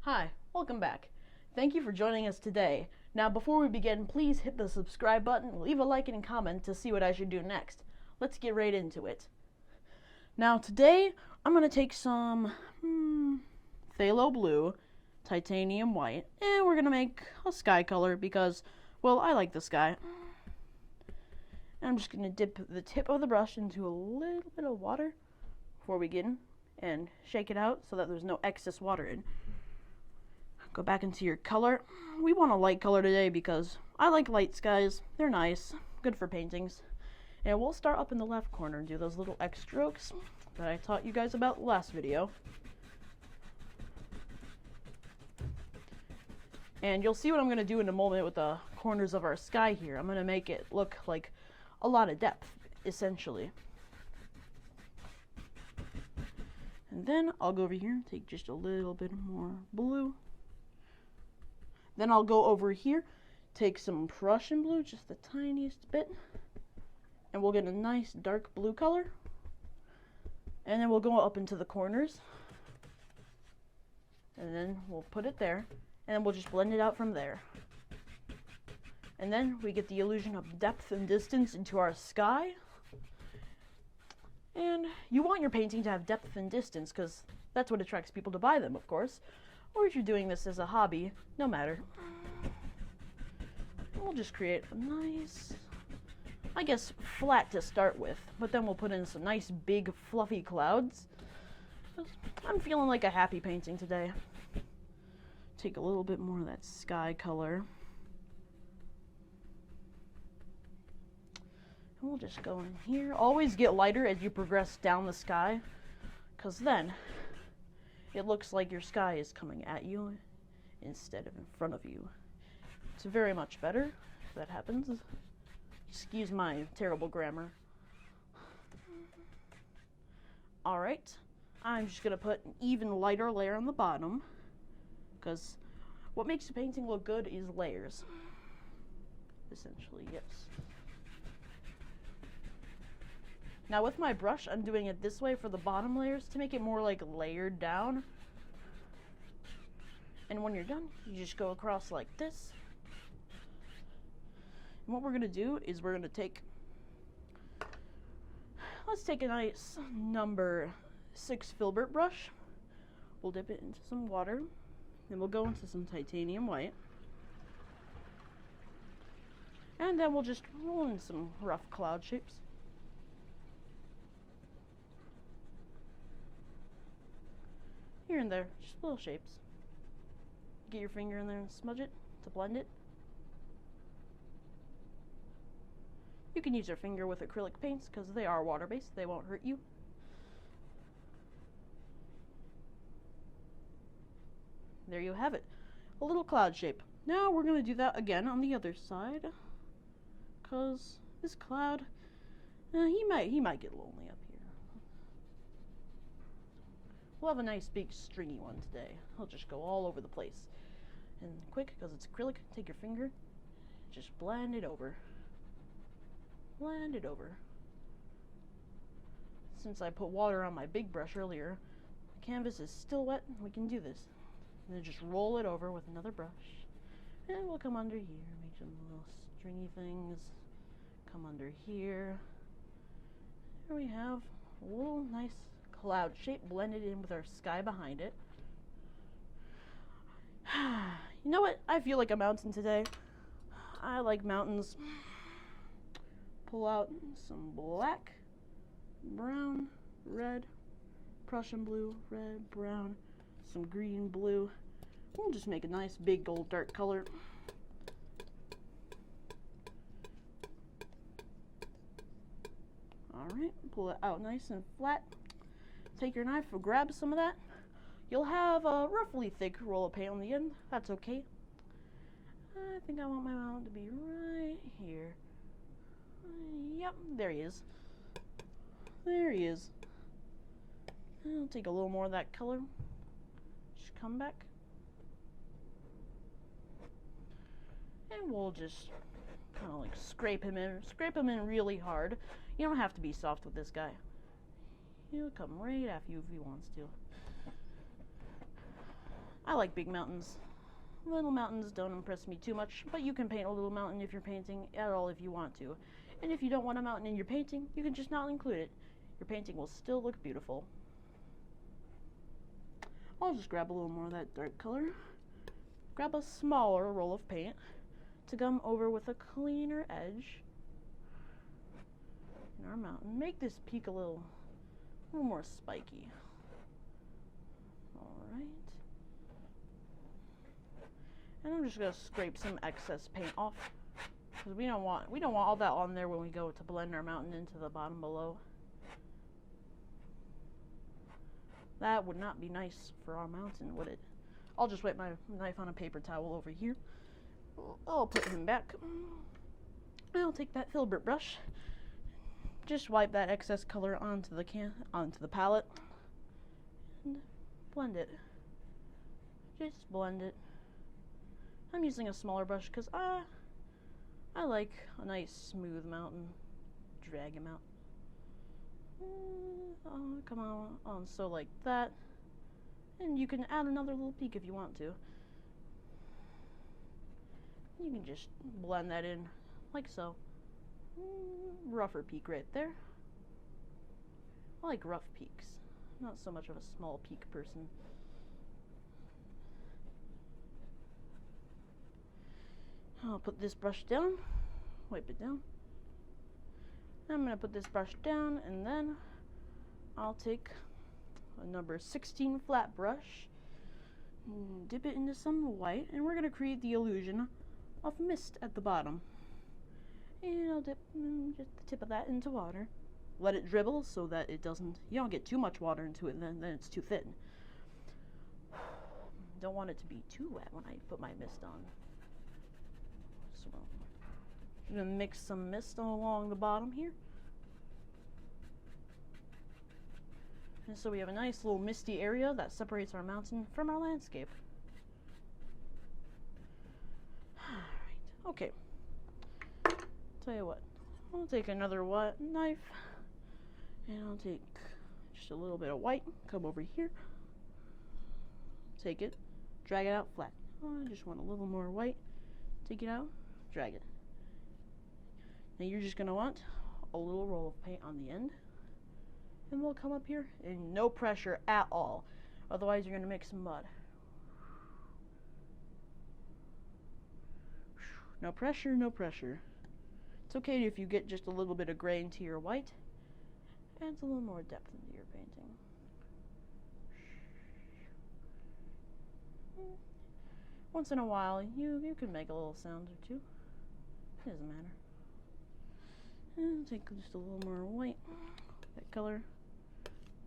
Hi, welcome back. Thank you for joining us today. Now, before we begin, please hit the subscribe button, leave a like and comment to see what I should do next. Let's get right into it. Now, today, I'm going to take some phthalo blue, titanium white, and we're going to make a sky color because, well, I like the sky. And I'm just going to dip the tip of the brush into a little bit of water before we begin and shake it out so that there's no excess water in. Go back into your color. We want a light color today because I like light skies. They're nice, good for paintings. And we'll start up in the left corner and do those little X strokes that I taught you guys about last video. And you'll see what I'm going to do in a moment with the corners of our sky here. I'm going to make it look like a lot of depth, essentially. And then I'll go over here, take just a little bit more blue. Then I'll go over here, take some Prussian blue, just the tiniest bit, and we'll get a nice dark blue color. And then we'll go up into the corners, and then we'll put it there, and then we'll just blend it out from there. And then we get the illusion of depth and distance into our sky. And you want your painting to have depth and distance because that's what attracts people to buy them, of course. Or if you're doing this as a hobby, no matter. We'll just create a nice, I guess, flat to start with, but then we'll put in some nice big fluffy clouds. I'm feeling like a happy painting today. Take a little bit more of that sky color. And we'll just go in here. Always get lighter as you progress down the sky, because then it looks like your sky is coming at you instead of in front of you. It's very much better if that happens. Excuse my terrible grammar. Alright, I'm just going to put an even lighter layer on the bottom, because what makes a painting look good is layers. Essentially, yes. Now with my brush, I'm doing it this way for the bottom layers to make it more like layered down. And when you're done, you just go across like this. And what we're going to do is we're going to take, let's take a nice number 6 filbert brush. We'll dip it into some water. Then we'll go into some titanium white. And then we'll just roll in some rough cloud shapes. Here and there, just little shapes. Get your finger in there and smudge it to blend it. You can use your finger with acrylic paints because they are water-based, they won't hurt you. There you have it, a little cloud shape. Now we're going to do that again on the other side, because this cloud, he might get lonely up here. We'll have a nice big stringy one today. He'll just go all over the place. And quick, because it's acrylic, take your finger, just blend it over. Blend it over. Since I put water on my big brush earlier, the canvas is still wet, we can do this. And then just roll it over with another brush. And we'll come under here, make some little stringy things. Come under here. Here we have a little nice cloud shape blended in with our sky behind it. You know what? I feel like a mountain today. I like mountains. Pull out some black, brown, red, Prussian blue, red, brown, some green, blue. We'll just make a nice big gold dark color. Alright, pull it out nice and flat. Take your knife and grab some of that. You'll have a roughly thick roll of paint on the end. That's okay. I think I want my mountain to be right here. Yep, there he is. There he is. I'll take a little more of that color. Just come back. And we'll just kind of like scrape him in really hard. You don't have to be soft with this guy. He'll come right after you if he wants to. I like big mountains. Little mountains don't impress me too much, but you can paint a little mountain if you're painting at all if you want to. And if you don't want a mountain in your painting, you can just not include it. Your painting will still look beautiful. I'll just grab a little more of that dark color. Grab a smaller roll of paint to come over with a cleaner edge in our mountain. Make this peak a little more spiky. Alright. And I'm just gonna scrape some excess paint off, because we don't want all that on there when we go to blend our mountain into the bottom below. That would not be nice for our mountain, would it? I'll just wipe my knife on a paper towel over here. I'll put him back. I'll take that filbert brush. Just wipe that excess color onto the palette and blend it. Just blend it. I'm using a smaller brush because I like a nice smooth mountain. Drag him out. Oh, come on, so like that. And you can add another little peak if you want to. You can just blend that in like so. Rougher peak right there. I like rough peaks. I'm not so much of a small peak person. I'll put this brush down, wipe it down. I'm going to put this brush down, and then I'll take a number 16 flat brush, dip it into some white, and we're going to create the illusion of mist at the bottom. And I'll dip just the tip of that into water. Let it dribble so that you don't get too much water into it, and then it's too thin. Don't want it to be too wet when I put my mist on. So I'm going to mix some mist along the bottom here. And so we have a nice little misty area that separates our mountain from our landscape. Alright, okay. Tell you what, I'll take another knife, and I'll take just a little bit of white, come over here, take it, drag it out flat. Oh, I just want a little more white, take it out, drag it. Now you're just going to want a little roll of paint on the end, and we'll come up here, and no pressure at all, otherwise you're going to make some mud. No pressure, no pressure. It's okay if you get just a little bit of gray into your white. Adds a little more depth into your painting. Once in a while, you can make a little sound or two. It doesn't matter. And take just a little more white, that color.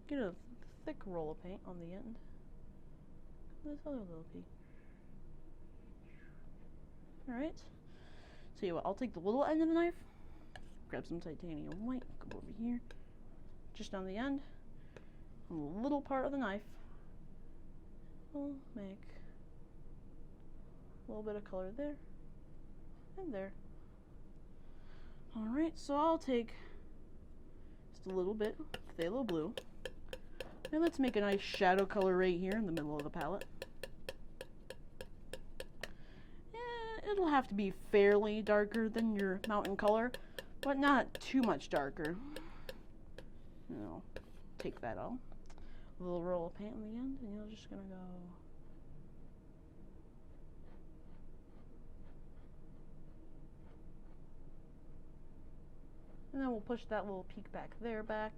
Get a thick roll of paint on the end. This other little piece. Alright. So what, I'll take the little end of the knife, grab some titanium white, go over here, just on the end, a little part of the knife. We'll make a little bit of color there and there. Alright, so I'll take just a little bit of phthalo blue, and let's make a nice shadow color right here in the middle of the palette. It'll have to be fairly darker than your mountain color, but not too much darker. Take that off. A little roll of paint on the end, and you're just gonna go. And then we'll push that little peak back there back.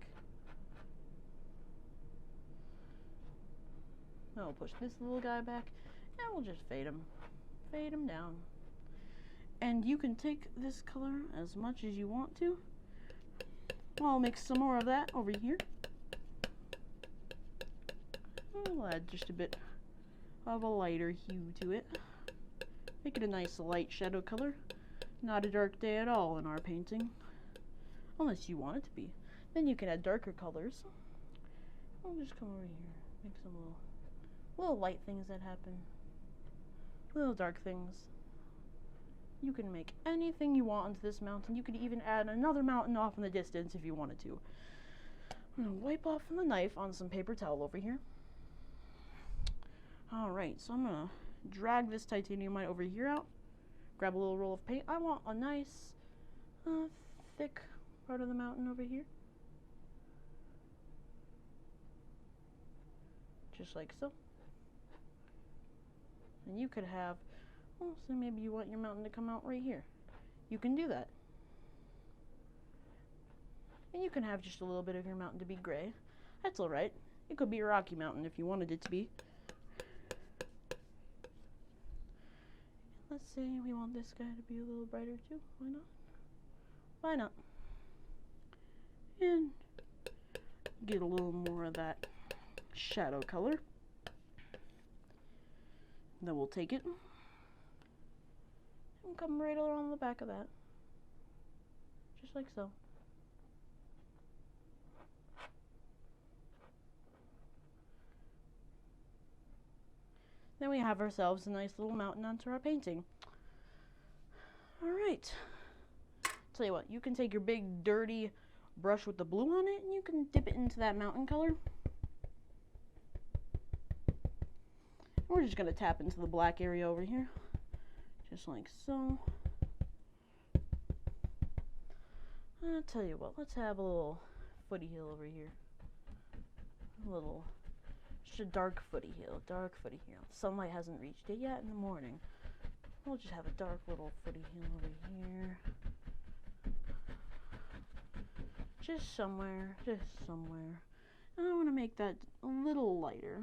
Then we'll push this little guy back, and we'll just fade him down. And you can take this color as much as you want to. I'll mix some more of that over here. I'll add just a bit of a lighter hue to it. Make it a nice light shadow color. Not a dark day at all in our painting. Unless you want it to be. Then you can add darker colors. I'll just come over here. Make some little light things that happen. Little dark things. You can make anything you want onto this mountain. You could even add another mountain off in the distance if you wanted to. I'm going to wipe off the knife on some paper towel over here. Alright, so I'm going to drag this titaniumite over here out. Grab a little roll of paint. I want a nice, thick part of the mountain over here. Just like so. And you could have, well, so maybe you want your mountain to come out right here. You can do that. And you can have just a little bit of your mountain to be gray. That's alright. It could be a Rocky Mountain if you wanted it to be. Let's say we want this guy to be a little brighter too. Why not? Why not? And get a little more of that shadow color. Then we'll take it and come right around the back of that. Just like so. Then we have ourselves a nice little mountain onto our painting. Alright. Tell you what, you can take your big dirty brush with the blue on it and you can dip it into that mountain color. We're just going to tap into the black area over here. Just like so. I'll tell you what, let's have a little footy hill over here. A little, just a dark footy hill, Sunlight hasn't reached it yet in the morning. We'll just have a dark little footy hill over here. Just somewhere. And I want to make that a little lighter.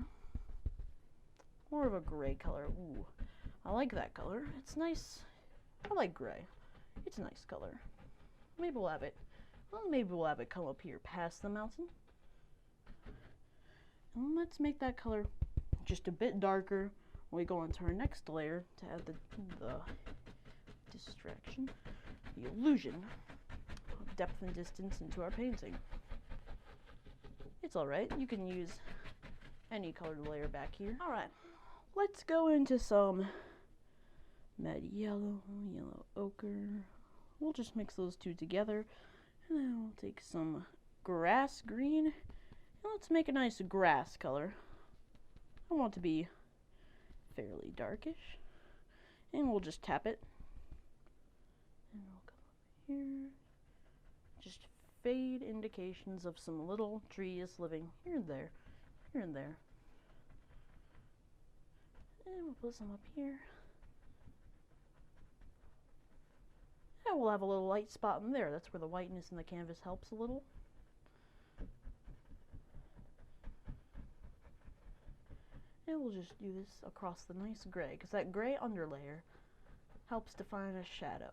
More of a gray color. Ooh, I like that color. It's nice. I like gray. It's a nice color. Maybe we'll have it come up here past the mountain. And let's make that color just a bit darker when we go into our next layer to add the distraction, the illusion of depth and distance into our painting. It's alright. You can use any colored layer back here. Alright. Let's go into some matte yellow, yellow ochre. We'll just mix those two together. And then we'll take some grass green. And let's make a nice grass color. I want it to be fairly darkish. And we'll just tap it. And we'll come over here. Just fade indications of some little trees living here and there. Here and there. And we'll put some up here. And we'll have a little light spot in there. That's where the whiteness in the canvas helps a little. And we'll just do this across the nice gray, because that gray underlayer helps define a shadow.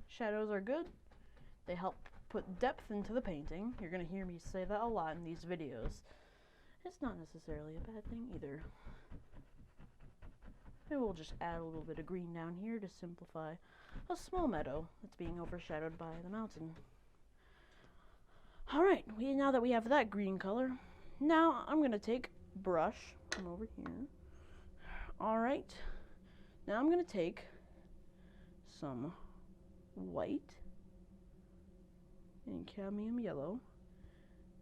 Shadows are good. They help put depth into the painting. You're going to hear me say that a lot in these videos. It's not necessarily a bad thing either. And we'll just add a little bit of green down here to simplify a small meadow that's being overshadowed by the mountain. Alright, now that we have that green color, now I'm going to take brush, come over here. Alright, now I'm going to take some white and cadmium yellow,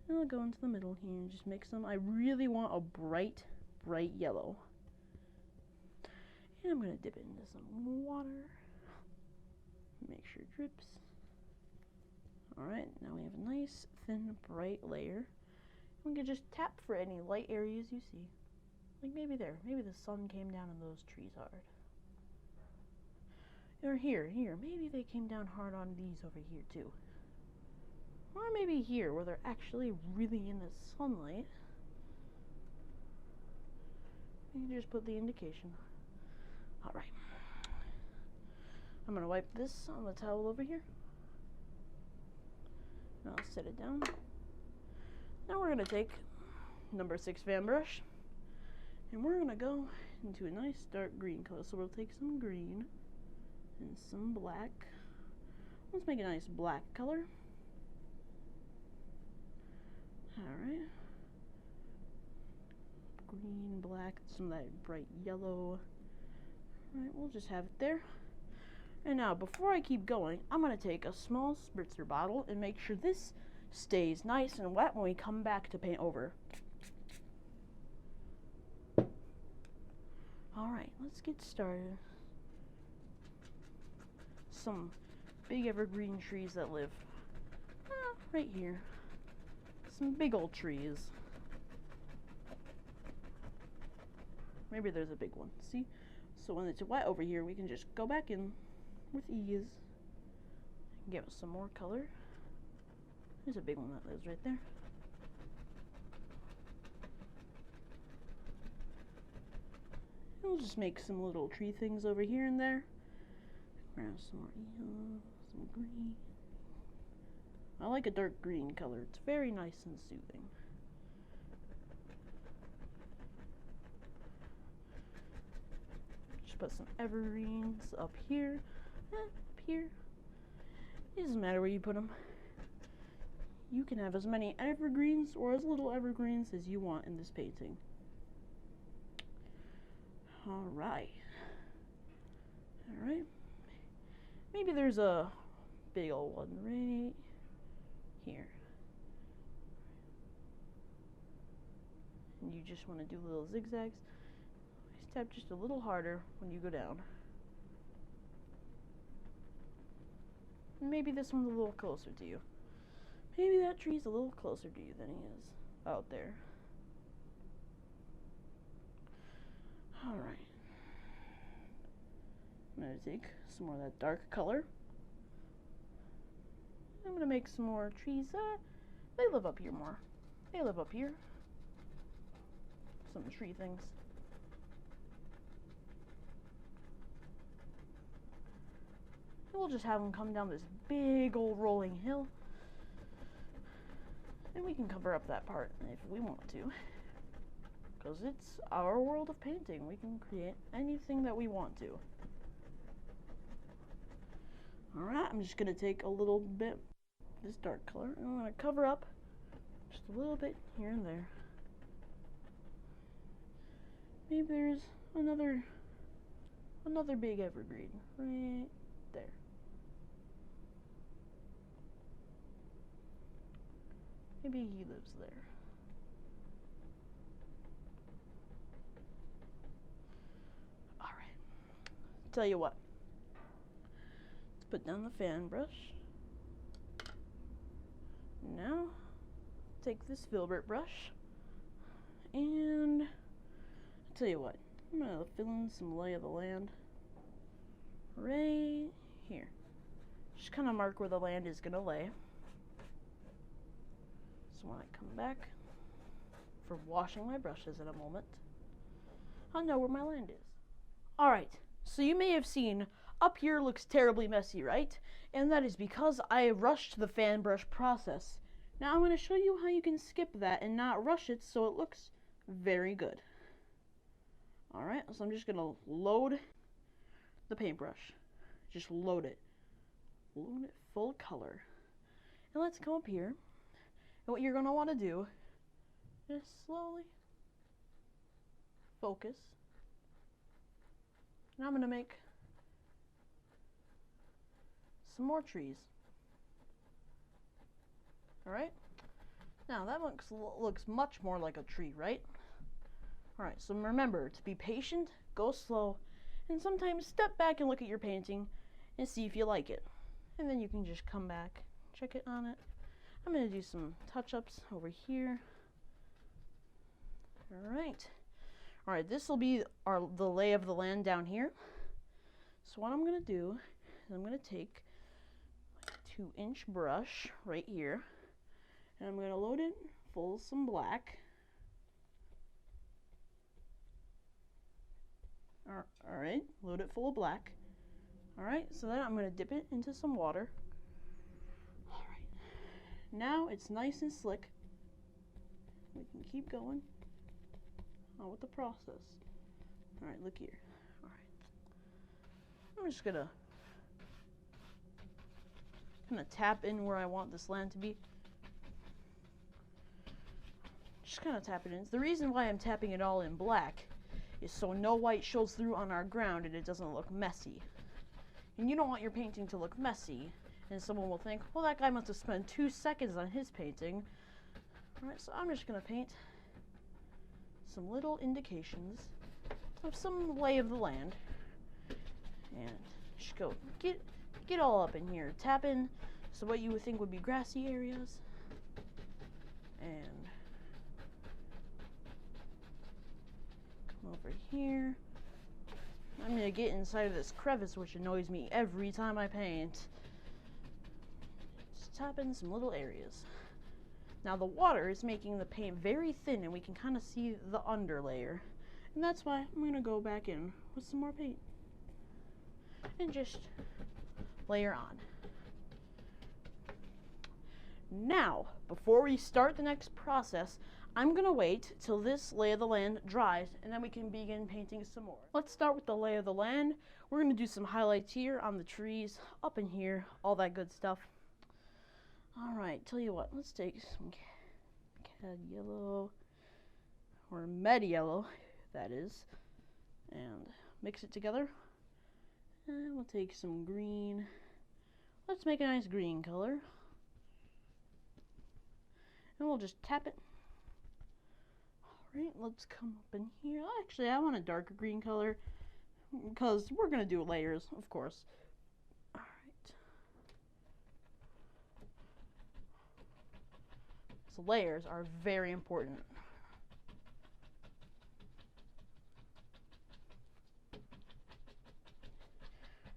and I'll go into the middle here and just mix them. I really want a bright, bright yellow. And I'm going to dip it into some water. Make sure it drips. Alright, now we have a nice, thin, bright layer. We can just tap for any light areas you see. Like maybe there. Maybe the sun came down on those trees hard. Or here. Maybe they came down hard on these over here too. Or maybe here, where they're actually really in the sunlight. You can just put the indication. Alright. I'm going to wipe this on the towel over here. And I'll set it down. Now we're going to take number 6 fan brush. And we're going to go into a nice dark green color. So we'll take some green and some black. Let's make a nice black color. Alright. Green, black, some of that bright yellow. Alright, we'll just have it there. And now, before I keep going, I'm going to take a small spritzer bottle and make sure this stays nice and wet when we come back to paint over. let's get started. Some big evergreen trees that live right here. Some big old trees. Maybe there's a big one. See? So when it's wet over here, we can just go back in with ease. Give it some more color. There's a big one that lives right there. We'll just make some little tree things over here and there. Grab some more yellow, some green. I like a dark green color. It's very nice and soothing. Just put some evergreens up here. Up here. It doesn't matter where you put them. You can have as many evergreens or as little evergreens as you want in this painting. Alright. Alright. Maybe there's a big old one right here. And you just want to do little zigzags. Tap just a little harder when you go down. And maybe this one's a little closer to you. Maybe that tree's a little closer to you than he is out there. Alright. I'm going to take some more of that dark color. I'm going to make some more trees. They live up here more. They live up here. Some tree things. And we'll just have them come down this big old rolling hill. And we can cover up that part if we want to. Because it's our world of painting. We can create anything that we want to. Alright, I'm just going to take a little bit of this dark color and I'm going to cover up just a little bit here and there. Maybe there's another big evergreen right there. Maybe he lives there. Alright. Tell you what. Let's put down the fan brush. Now, take this filbert brush. And I'll tell you what. I'm going to fill in some lay of the land. Right here. Just kind of mark where the land is going to lay. So when I come back for washing my brushes in a moment, I'll know where my land is. Alright, so you may have seen up here looks terribly messy, right? And that is because I rushed the fan brush process. Now I'm going to show you how you can skip that and not rush it so it looks very good. Alright, so I'm just going to load the paintbrush. Just load it. Load it full color. And let's come up here. And what you're going to want to do is slowly focus. And I'm going to make some more trees. Alright? Now that looks much more like a tree, right? Alright, so remember to be patient, go slow, and sometimes step back and look at your painting and see if you like it. And then you can just come back, check it on it. I'm going to do some touch-ups over here. Alright. Alright, this will be the lay of the land down here. So what I'm going to do is I'm going to take a 2-inch brush right here. And I'm going to load it full of some black. Alright, load it full of black. Alright, so then I'm going to dip it into some water. Now it's nice and slick. We can keep going on with the process. Alright, look here. Alright. I'm just gonna tap in where I want this land to be. Just kind of tap it in. The reason why I'm tapping it all in black is so no white shows through on our ground and it doesn't look messy. And you don't want your painting to look messy. And someone will think, well, that guy must have spent 2 seconds on his painting. Alright, so I'm just going to paint some little indications of some lay of the land. And just go get all up in here. Tap in so what you would think would be grassy areas. And come over here. I'm gonna get inside of this crevice, which annoys me every time I paint. Just tap in some little areas. Now the water is making the paint very thin, and we can kind of see the underlayer. And that's why I'm gonna go back in with some more paint and just layer on. Now, before we start the next process, I'm gonna wait till this lay of the land dries, and then we can begin painting some more. Let's start with the lay of the land. We're gonna do some highlights here on the trees, up in here, all that good stuff. All right, tell you what, let's take some cad yellow, or med yellow, that is, and mix it together. And we'll take some green. Let's make a nice green color. And we'll just tap it. Alright, let's come up in here. Actually, I want a darker green color because we're going to do layers, of course. Alright. So layers are very important.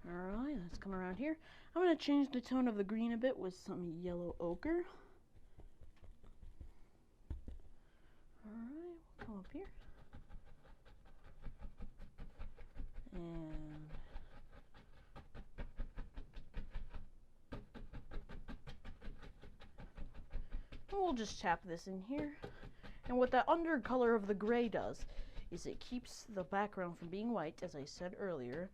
Alright, let's come around here. I'm going to change the tone of the green a bit with some yellow ochre. Alright, we'll come up here. And we'll just tap this in here. And what that undercolor of the gray does is it keeps the background from being white, as I said earlier,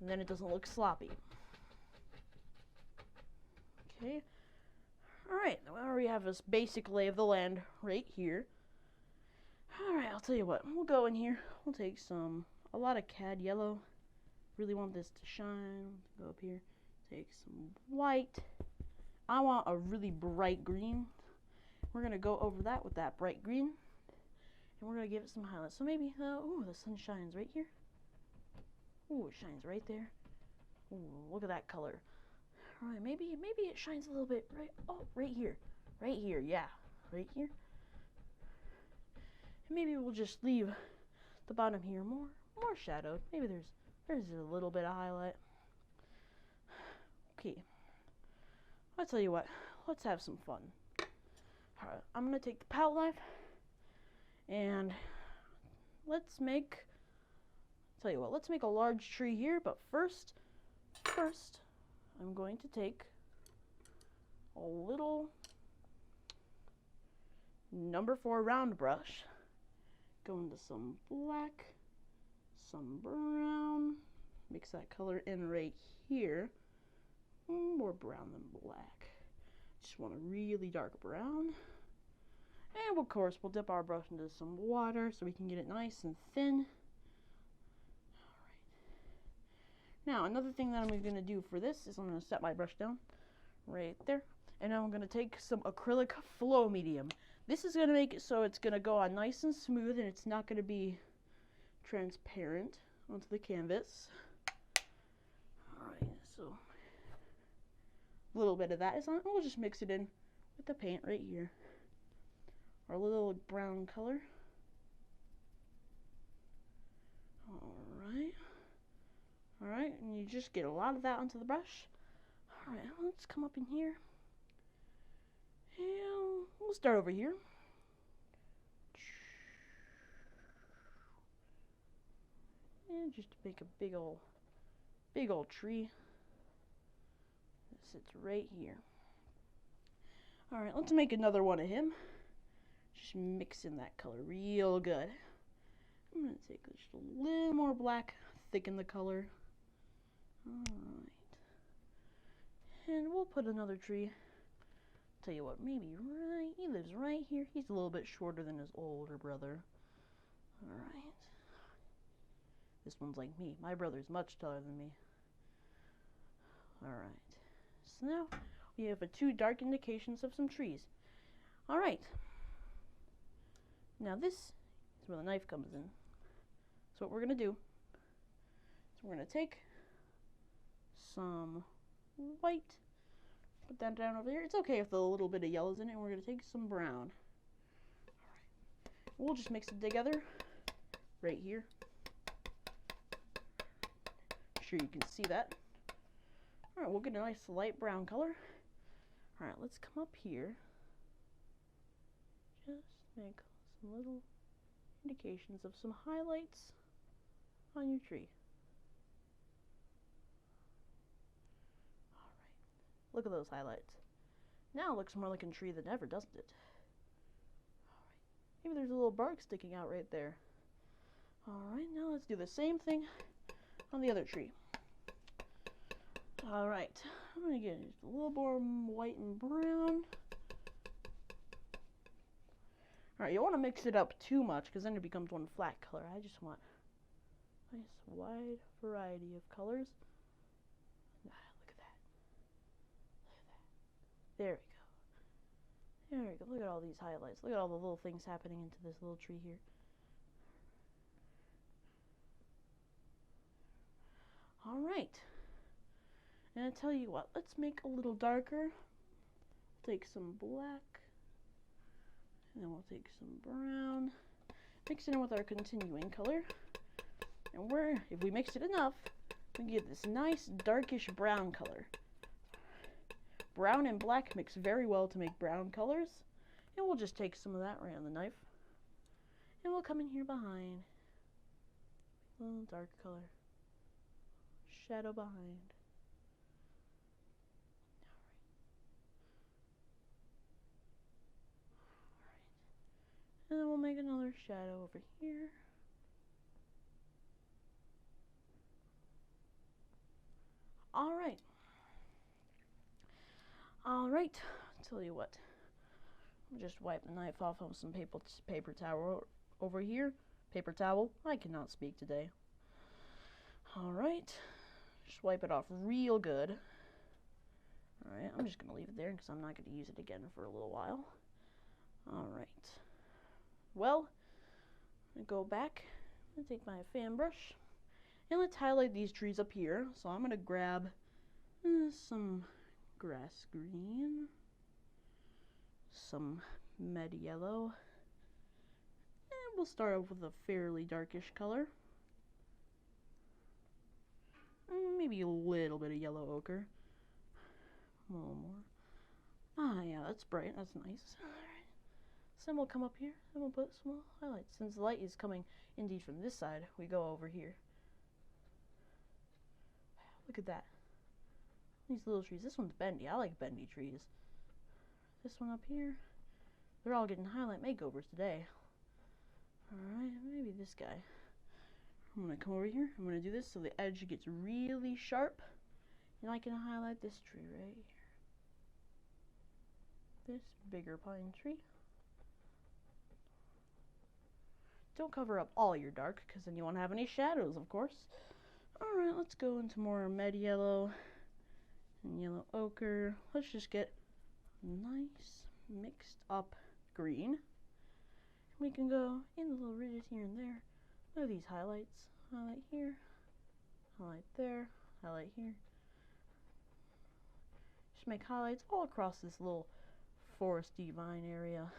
and then it doesn't look sloppy. Okay. Alright, now we have this basic lay of the land right here. Alright, I'll tell you what, we'll go in here, we'll take a lot of cad yellow. Really want this to shine. Go up here, take some white. I want a really bright green. We're going to go over that with that bright green. And we're going to give it some highlights. So maybe, ooh, the sun shines right here. Ooh, it shines right there. Ooh, look at that color. Alright, maybe it shines a little bit right here. Right here, yeah. Right here. And maybe we'll just leave the bottom here more shadowed. Maybe there's a little bit of highlight. Okay. I'll tell you what, let's have some fun. Alright, I'm gonna take the palette knife and let's make a large tree here, but first I'm going to take a little number 4 round brush, go into some black, some brown, mix that color in right here, more brown than black. Just want a really dark brown. And of course we'll dip our brush into some water so we can get it nice and thin. Now, another thing that I'm going to do for this is I'm going to set my brush down right there. And now I'm going to take some acrylic flow medium. This is going to make it so it's going to go on nice and smooth, and it's not going to be transparent onto the canvas. Alright, so a little bit of that is on. We'll just mix it in with the paint right here. Our little brown color. Alright. Alright, and you just get a lot of that onto the brush. Alright, let's come up in here. And we'll start over here. And just make a big old tree that sits right here. Alright, let's make another one of him. Just mix in that color real good. I'm going to take just a little more black, thicken the color. Alright. And we'll put another tree. Tell you what, maybe he lives right here. He's a little bit shorter than his older brother. Alright. This one's like me. My brother's much taller than me. Alright. So now we have 2 dark indications of some trees. Alright. Now this is where the knife comes in. So what we're going to do is we're going to take some white, put that down over there. It's okay if the little bit of yellow's in it, and we're going to take some brown. Alright, we'll just mix it together right here. Sure you can see that. Alright, we'll get a nice light brown color. Alright, let's come up here. Just make some little indications of some highlights on your tree. Alright, look at those highlights. Now it looks more like a tree than ever, doesn't it? Alright, maybe there's a little bark sticking out right there. Alright, now let's do the same thing on the other tree. Alright, I'm going to get just a little more white and brown. Alright, you don't want to mix it up too much because then it becomes one flat color. I just want a nice wide variety of colors. Look at that. Look at that. There we go. There we go. Look at all these highlights. Look at all the little things happening into this little tree here. Alright. And I tell you what, let's make a little darker. Take some black. And then we'll take some brown. Mix it in with our continuing color. And if we mix it enough, we can get this nice darkish brown color. Brown and black mix very well to make brown colors. And we'll just take some of that right on the knife. And we'll come in here behind. A little dark color. Shadow behind. And then we'll make another shadow over here. Alright. Alright. Tell you what. I'll just wipe the knife off of some paper towel over here. Paper towel. I cannot speak today. Alright. Just wipe it off real good. Alright. I'm just going to leave it there because I'm not going to use it again for a little while. Alright. Well, I'm going to go back and take my fan brush and let's highlight these trees up here. So I'm going to grab some grass green, some med yellow, and we'll start off with a fairly darkish color. Maybe a little bit of yellow ochre. A little more. Ah, yeah, that's bright. That's nice. Alright. So then we'll come up here and we'll put some highlights. Since the light is coming indeed from this side, we go over here. Look at that. These little trees. This one's bendy. I like bendy trees. This one up here. They're all getting highlight makeovers today. Alright, maybe this guy. I'm going to come over here. I'm going to do this so the edge gets really sharp. And I can highlight this tree right here. This bigger pine tree. Don't cover up all your dark, because then you won't have any shadows, of course. Alright, let's go into more med yellow and yellow ochre. Let's just get a nice mixed up green. We can go in the little ridges here and there. Look at these highlights. Highlight here, highlight there, highlight here. Just make highlights all across this little foresty vine area.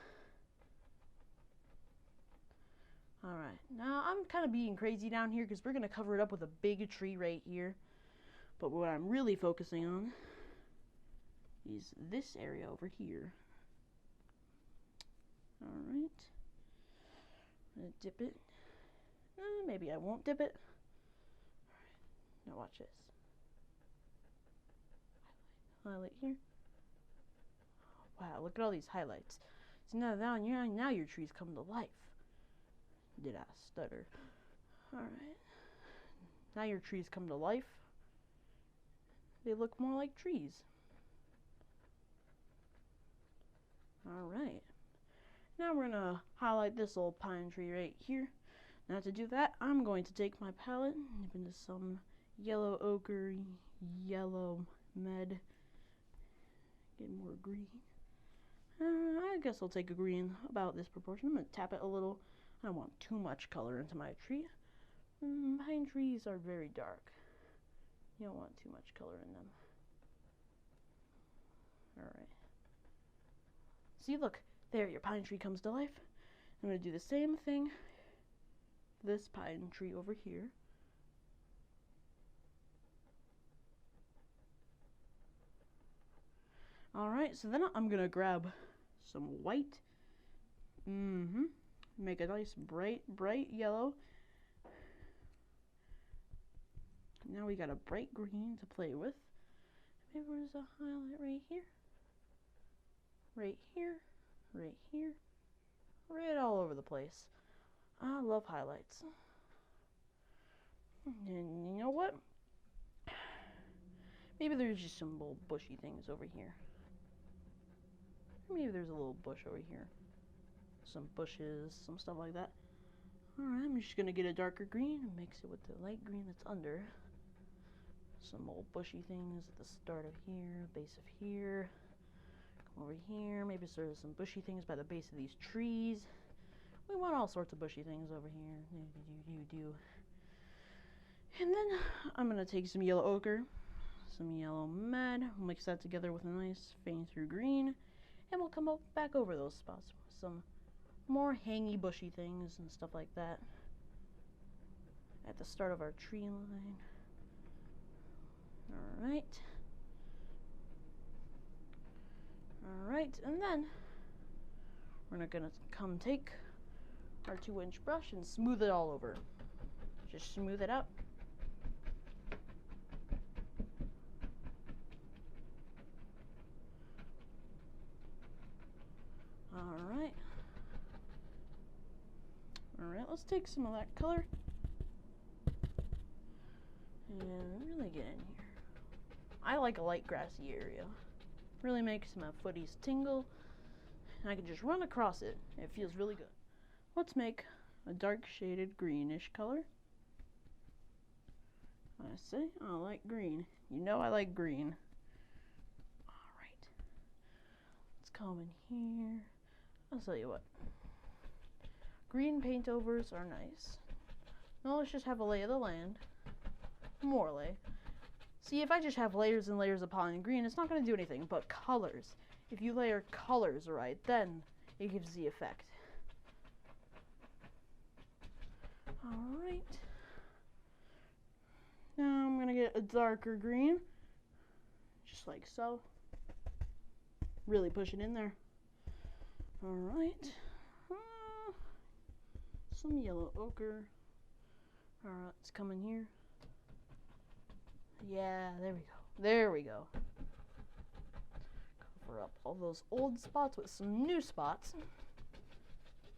Alright, now I'm kind of being crazy down here because we're going to cover it up with a big tree right here. But what I'm really focusing on is this area over here. Alright. I'm going to dip it. Maybe I won't dip it. Alright, now watch this. Highlight here. Wow, look at all these highlights. So now your trees come to life. Did I stutter? Alright. Now your trees come to life. They look more like trees. Alright. Now we're going to highlight this old pine tree right here. Now to do that, I'm going to take my palette, dip into some yellow ochre, yellow med, get more green. I guess I'll take a green about this proportion. I'm going to tap it a little. I don't want too much color into my tree. Pine trees are very dark. You don't want too much color in them. Alright. See, look, there, your pine tree comes to life. I'm going to do the same thing for this pine tree over here. Alright, so then I'm going to grab some white. Make a nice bright yellow. Now we got a bright green to play with. Maybe there's a highlight right here. Right here. Right here. Right all over the place. I love highlights. And you know what? Maybe there's just some little bushy things over here. Maybe there's a little bush over here. Some bushes, some stuff like that. Alright, I'm just gonna get a darker green and mix it with the light green that's under. Some old bushy things at the start of here, base of here. Come over here, maybe there's some bushy things by the base of these trees. We want all sorts of bushy things over here. And then I'm gonna take some yellow ochre, some yellow mud, mix that together with a nice faint through green, and we'll come back over those spots with some more hangy bushy things and stuff like that at the start of our tree line. Alright. Alright, and then we're gonna come take our 2-inch brush and smooth it all over. Just smooth it out. Alright. Alright, let's take some of that color and really get in here. I like a light grassy area. Really makes my footies tingle. And I can just run across it. It feels really good. Let's make a dark shaded greenish color. I say I like green. You know I like green. Alright. Let's come in here. I'll tell you what. Green paint overs are nice. Now let's just have a lay of the land. More lay. See, if I just have layers and layers of pollen green, it's not going to do anything but colors. If you layer colors right, then it gives the effect. Alright. Now I'm going to get a darker green. Just like so. Really push it in there. Alright. Some yellow ochre. Alright, let's come in here. Yeah, there we go. There we go. Cover up all those old spots with some new spots.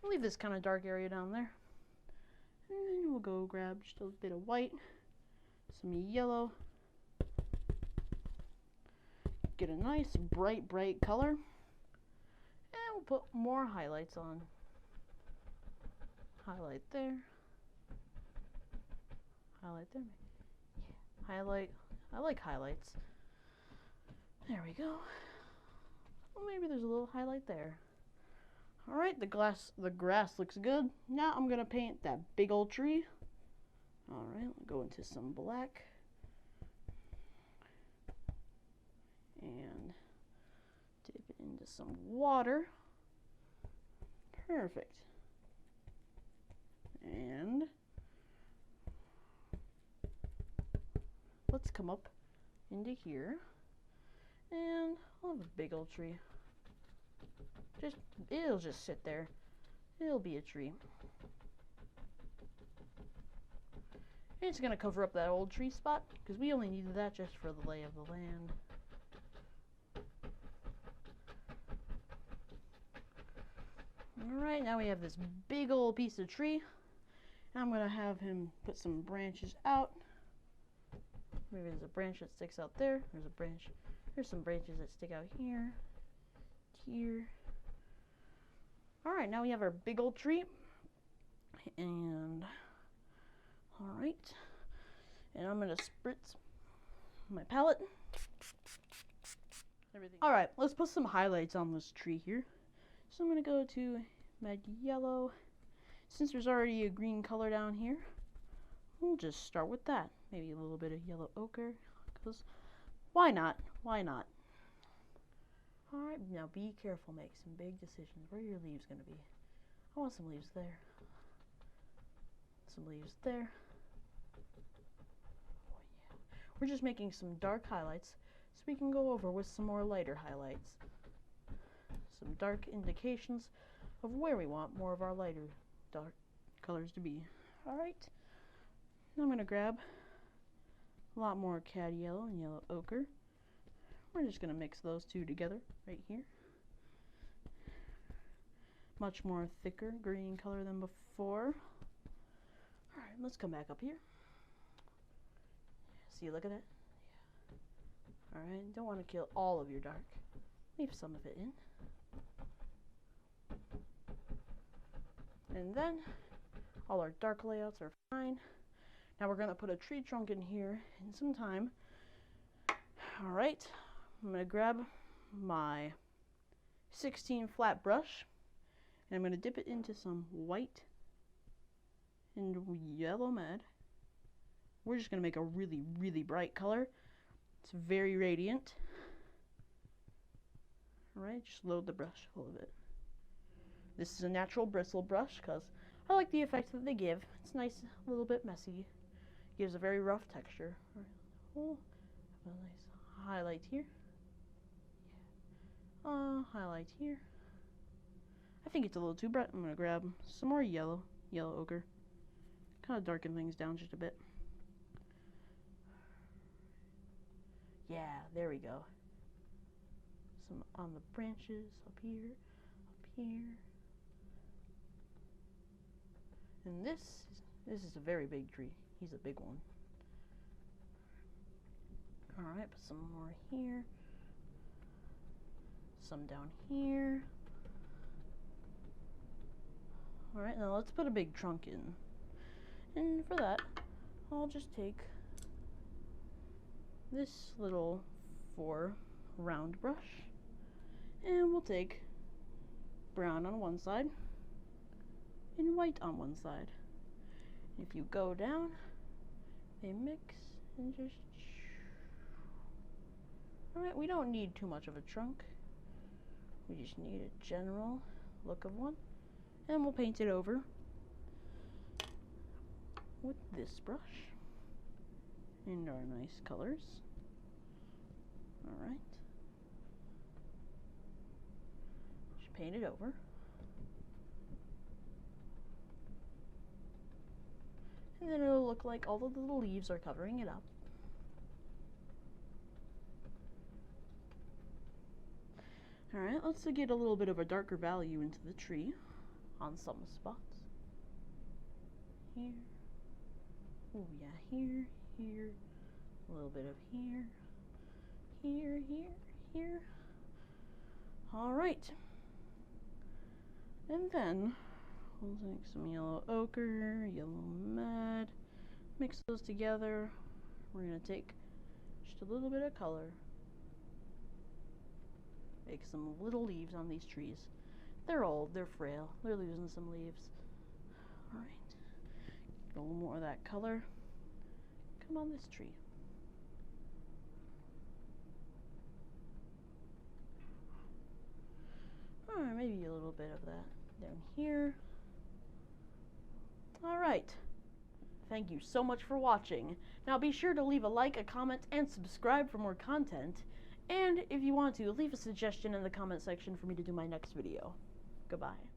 I'll leave this kind of dark area down there. And then we'll go grab just a bit of white, some yellow. Get a nice bright color. And we'll put more highlights on. Highlight there. Highlight there. Yeah. Highlight. I like highlights. There we go. Well, maybe there's a little highlight there. Alright, the grass looks good. Now I'm gonna paint that big old tree. Alright, we'll go into some black. And dip it into some water. Perfect. And let's come up into here, and I'll have a big old tree. It'll just sit there. It'll be a tree. And it's gonna cover up that old tree spot, because we only needed that just for the lay of the land. Alright, now we have this big old piece of tree. And I'm gonna have him put some branches out. Maybe there's a branch that sticks out there. There's some branches that stick out here. Here. Alright, now we have our big old tree. And alright. And I'm gonna spritz my palette. Alright, let's put some highlights on this tree here. So I'm gonna go to my yellow. Since there's already a green color down here, we'll just start with that. Maybe a little bit of yellow ochre, because why not? Why not? Alright, now be careful, make some big decisions. Where are your leaves going to be? I want some leaves there. Some leaves there. Oh, yeah. We're just making some dark highlights so we can go over with some more lighter highlights. Some dark indications of where we want more of our lighter dark colors to be. Alright, now I'm going to grab a lot more cad yellow and yellow ochre. We're just going to mix those two together right here. Much more thicker green color than before. Alright, let's come back up here. See, look at that? Yeah. Alright, don't want to kill all of your dark. Leave some of it in. And then all our dark layouts are fine. Now we're going to put a tree trunk in here in some time. Alright, I'm going to grab my 16 flat brush and I'm going to dip it into some white and yellow mud. We're just going to make a really, really bright color. It's very radiant. Alright, just load the brush full of it. This is a natural bristle brush because I like the effect that they give. It's nice, a little bit messy. Gives a very rough texture. Oh, have a nice highlight here. Highlight here. I think it's a little too bright. I'm going to grab some more yellow ochre. Kind of darken things down just a bit. Yeah, there we go. Some on the branches, up here, up here. And this is a very big tree. He's a big one. Alright, put some more here. Some down here. Alright, now let's put a big trunk in. And for that, I'll just take this little 4 round brush. And we'll take brown on one side and white on one side. If you go down, they mix and just... Alright, we don't need too much of a trunk. We just need a general look of one. And we'll paint it over with this brush and our nice colors. Alright. Just paint it over. And then it'll look like all the little leaves are covering it up. Alright, let's get a little bit of a darker value into the tree on some spots. Here. Oh yeah, here, here. A little bit of here. Here, here, here. Alright. And then we'll take some yellow ochre, yellow mud, mix those together. We're going to take just a little bit of color. Make some little leaves on these trees. They're old, they're frail, they're losing some leaves. Alright. A little more of that color. Come on this tree. Alright, maybe a little bit of that down here. Alright. Thank you so much for watching. Now be sure to leave a like, a comment, and subscribe for more content. And if you want to, leave a suggestion in the comment section for me to do my next video. Goodbye.